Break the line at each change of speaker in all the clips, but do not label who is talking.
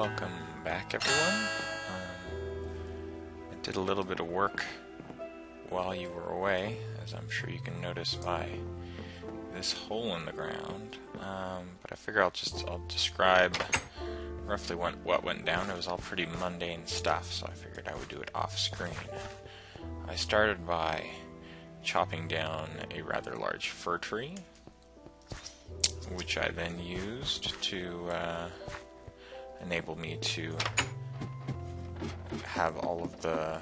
welcome back everyone. I did a little bit of work while you were away, as I'm sure you can notice by this hole in the ground, but I figure I'll describe roughly what went down. It was all pretty mundane stuff, so I figured I would do it off screen. I started by chopping down a rather large fir tree, which I then used to enable me to have all of the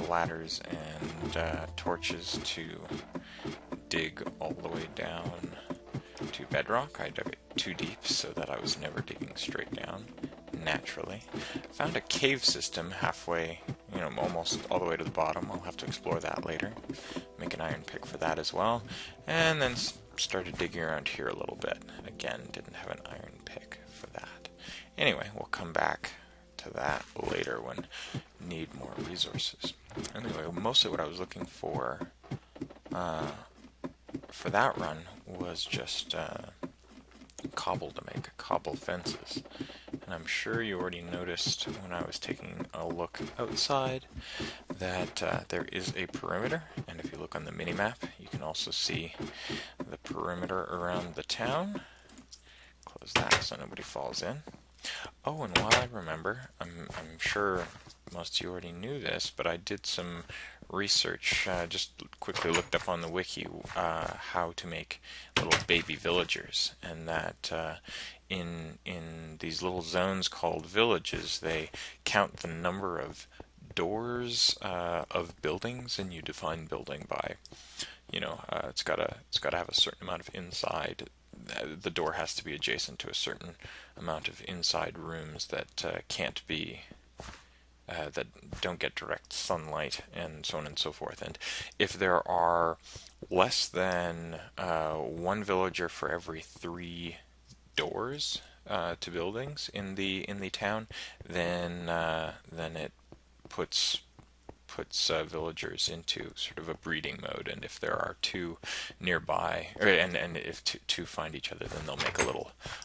ladders and torches to dig all the way down to bedrock. I dug it too deep so that I was never digging straight down naturally. Found a cave system halfway, almost all the way to the bottom. I'll have to explore that later. Make an iron pick for that as well. And then started digging around here a little bit. Again, didn't have an iron pick for that. Anyway, we'll come back to that later when need more resources. Anyway, mostly what I was looking for that run was just cobble to make, cobble fences. And I'm sure you already noticed when I was taking a look outside that there is a perimeter, and if you look on the mini-map, you can also see the perimeter around the town. Close that so nobody falls in. Oh, and while I remember, I'm sure most of you already knew this, but I did some research, just quickly looked up on the wiki how to make little baby villagers, and that in these little zones called villages, they count the number of doors of buildings, and you define building by, it's gotta have a certain amount of inside. The door has to be adjacent to a certain amount of inside rooms that can't be that don't get direct sunlight, and so on and so forth. And if there are less than one villager for every 3 doors to buildings in the town, then it puts villagers into sort of a breeding mode, and if there are 2 nearby, and if two find each other, then they'll make a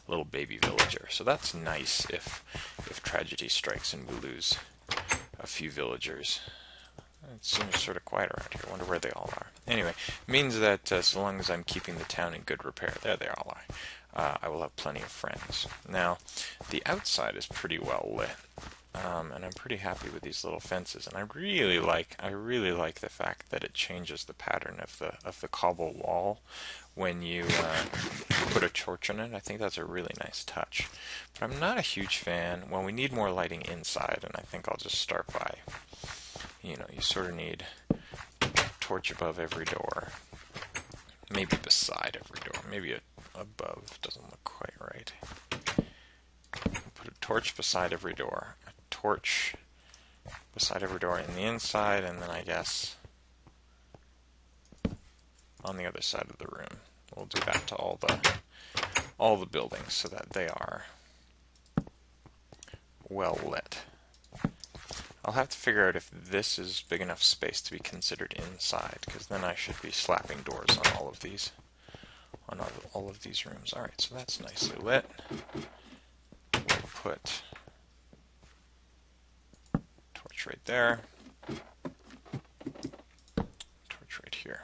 little baby villager. So that's nice if tragedy strikes and we lose a few villagers. It seems sort of quiet around here. I wonder where they all are. Anyway, it means that so long as I'm keeping the town in good repair, there they all are, I will have plenty of friends. Now, the outside is pretty well lit. And I'm pretty happy with these little fences, and I really like the fact that it changes the pattern of the cobble wall when you put a torch in it. I think that's a really nice touch. But I'm not a huge fan. Well, we need more lighting inside, and I think I'll just start by, you sort of need a torch above every door, maybe beside every door, maybe above doesn't look quite right. Put a torch beside every door. Torch beside every door in the inside, and then I guess on the other side of the room. We'll do that to all the buildings so that they are well lit. I'll have to figure out if this is big enough space to be considered inside, because then I should be slapping doors on all of these rooms. Alright, so that's nicely lit. We'll put torch right there, torch right here.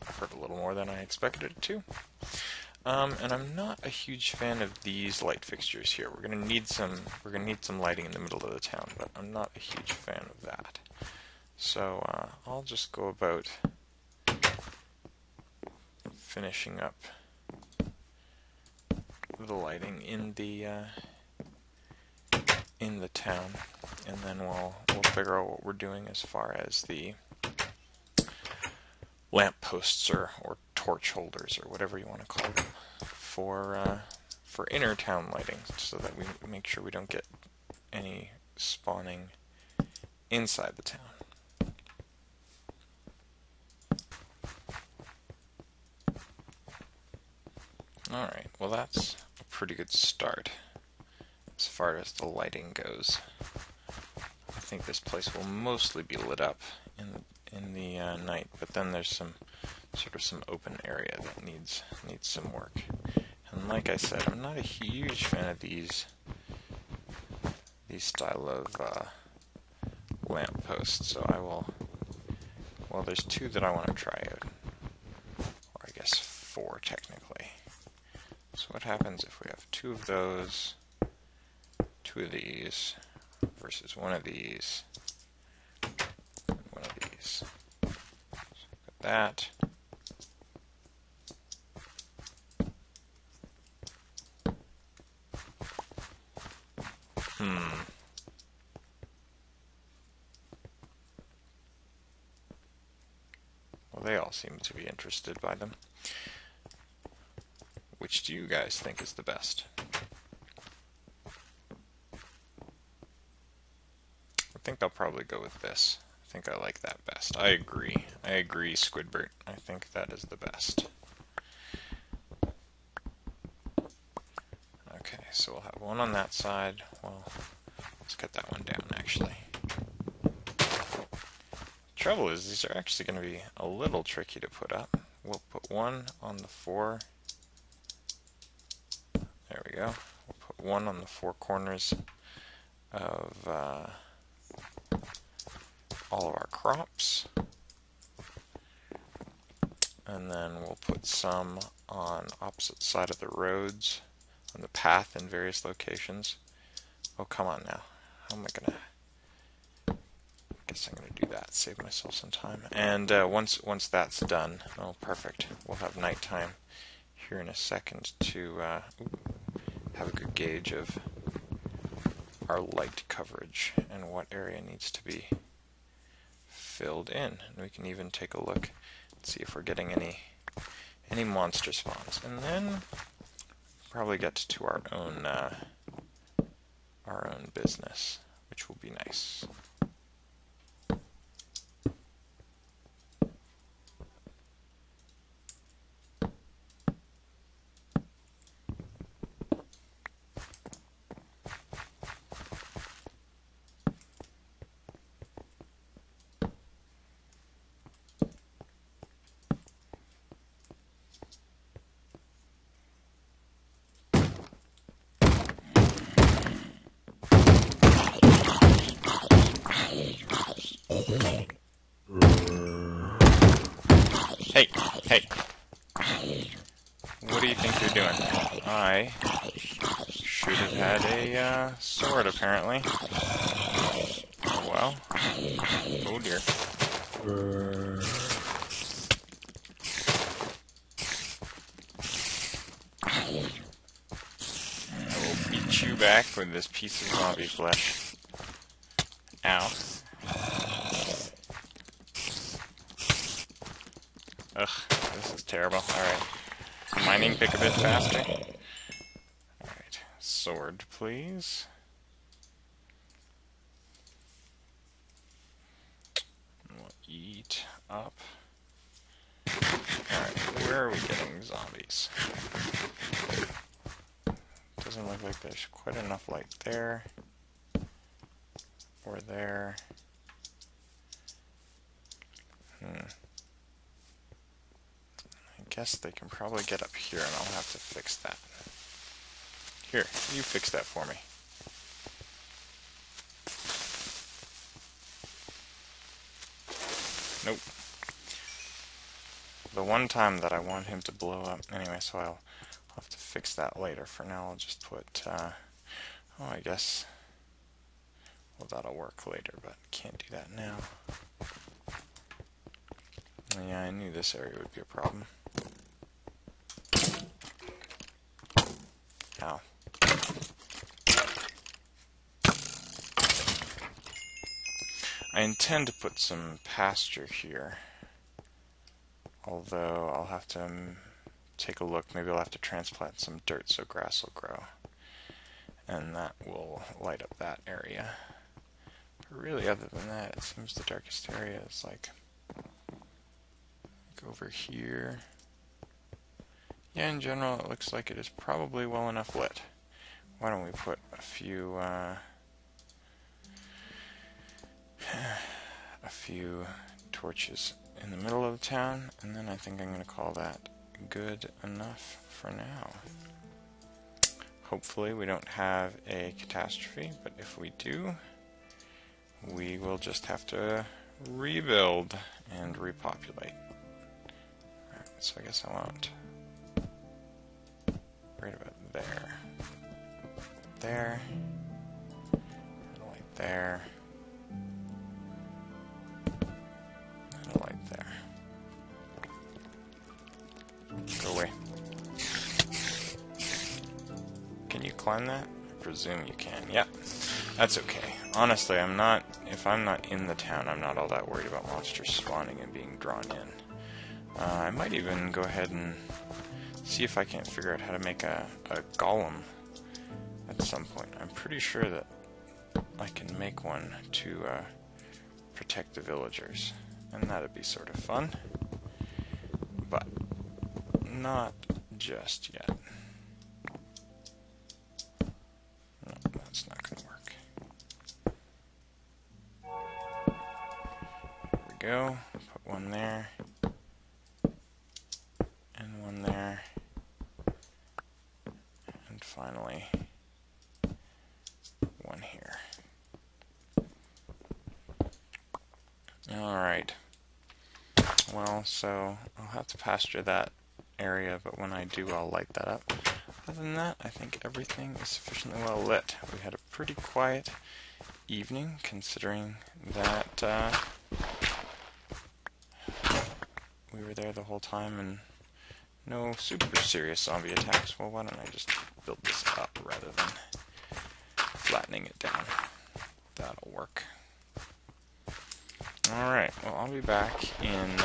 Hurt a little more than I expected it to. And I'm not a huge fan of these light fixtures here. We're gonna need some lighting in the middle of the town, but I'm not a huge fan of that. So I'll just go about finishing up the lighting in the town, and then we'll figure out what we're doing as far as the lamp posts or torch holders or whatever you want to call them for inner town lighting, so that we make sure we don't get any spawning inside the town. Alright, well that's a pretty good start as far as the lighting goes. I think this place will mostly be lit up in the night, but then there's some sort of some open area that needs some work. And like I said, I'm not a huge fan of these style of lamp posts, so I will. Well, there's 2 that I want to try out, or I guess 4 technically. So what happens if we have 2 of those, 2 of these, versus 1 of these, and 1 of these. So got that. Well, they all seem to be interested by them. Which do you guys think is the best? I think I'll probably go with this. I think I like that best. I agree, Squidbert. I think that is the best. Okay, so we'll have 1 on that side. Well, let's cut that one down, actually. Trouble is, these are actually going to be a little tricky to put up. We'll put 1 on the 4. There we go. We'll put 1 on the 4 corners of all of our crops. And then we'll put some on opposite side of the roads, on the path in various locations. Oh, come on now. How am I going to... Guess I'm going to do that, save myself some time. And once that's done, oh perfect, we'll have nighttime here in a second to have a good gauge of our light coverage and what area needs to be filled in. And we can even take a look and see if we're getting any monster spawns. And then probably get to our own business, which will be nice. Hey, hey. What do you think you're doing? I should have had a sword, apparently. Oh, well. Oh, dear. I will beat you back with this piece of zombie flesh. Ow. Ugh, this is terrible. Alright. Mining pick a bit faster. Alright, sword, please. We'll eat up. Alright, where are we getting zombies? Doesn't look like there's quite enough light there. Or there. I guess they can probably get up here, and I'll have to fix that. Here, you fix that for me. Nope. The one time that I want him to blow up. Anyway, so I'll have to fix that later. For now, I'll just put, oh, I guess, well, that'll work later, but can't do that now. Yeah, I knew this area would be a problem. Ow. I intend to put some pasture here, although I'll have to take a look. Maybe I'll have to transplant some dirt so grass will grow, and that will light up that area. But really, other than that, it seems the darkest area is like over here. Yeah, in general, it looks like it is probably well enough lit. Why don't we put a few torches in the middle of the town, and then I think I'm going to call that good enough for now. Hopefully we don't have a catastrophe, but if we do, we will just have to rebuild and repopulate. Alright, so I guess I want right about there. There. And a light there. And a light there. Go away. Can you climb that? I presume you can. Yep. That's okay. Honestly, if I'm not in the town, I'm not all that worried about monsters spawning and being drawn in. I might even go ahead and see if I can't figure out how to make a golem at some point. I'm pretty sure that I can make one to protect the villagers, and that'd be sort of fun, but not just yet. No, that's not going to work. There we go. Put one there, and one there, and finally one here. Alright. Well, so I'll have to pasture that area, but when I do, I'll light that up. Other than that, I think everything is sufficiently well lit. We had a pretty quiet evening, considering that we were there the whole time and no super serious zombie attacks. Well, why don't I just build this up rather than flattening it down? That'll work. Alright, well, I'll be back in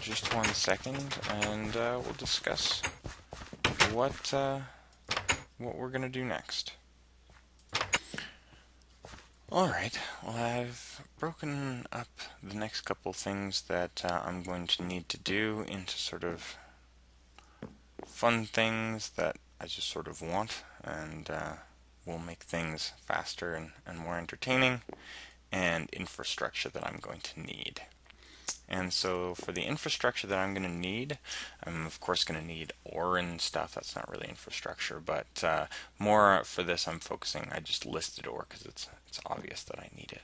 just 1 second, and we'll discuss what we're going to do next. Alright, well, I've broken up the next couple things that I'm going to need to do into sort of fun things that I just sort of want, and will make things faster and more entertaining, and infrastructure that I'm going to need. And so for the infrastructure that I'm going to need, I'm of course going to need ore and stuff. That's not really infrastructure, but more for this I'm focusing, I just listed ore because it's obvious that I need it.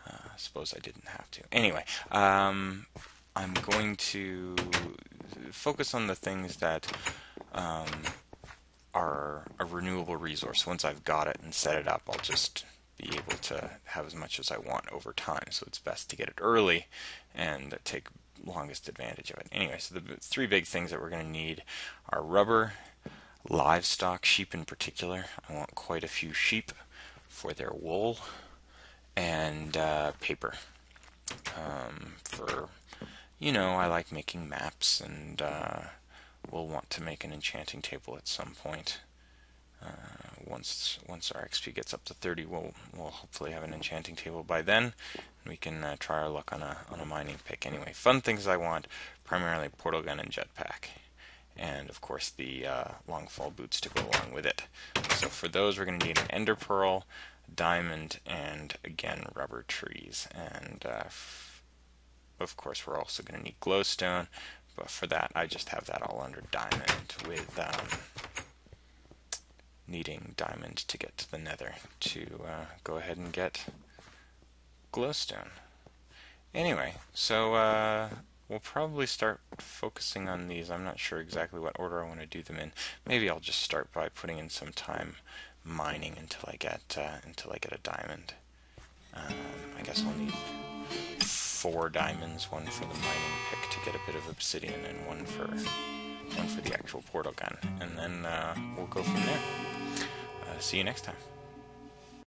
I suppose I didn't have to. Anyway, I'm going to focus on the things that are a renewable resource. Once I've got it and set it up, I'll just be able to have as much as I want over time. So it's best to get it early and take longest advantage of it. Anyway, so the 3 big things that we're going to need are rubber, livestock, sheep in particular. I want quite a few sheep for their wool, and paper. I like making maps, and we'll want to make an enchanting table at some point. Once our XP gets up to 30, we'll hopefully have an enchanting table by then, and we can try our luck on a mining pick. Anyway, fun things I want, primarily portal gun and jetpack, and of course the long fall boots to go along with it. So for those, we're going to need an ender pearl, diamond, and again rubber trees, and of course we're also going to need glowstone, but for that I just have that all under diamond, with needing diamond to get to the nether to go ahead and get glowstone. Anyway, so we'll probably start focusing on these. I'm not sure exactly what order I want to do them in. Maybe I'll just start by putting in some time mining until I get a diamond. I guess I'll need 4 diamonds, one for the mining pick to get a bit of obsidian, and one for the actual portal gun, and then we'll go from there. See you next time.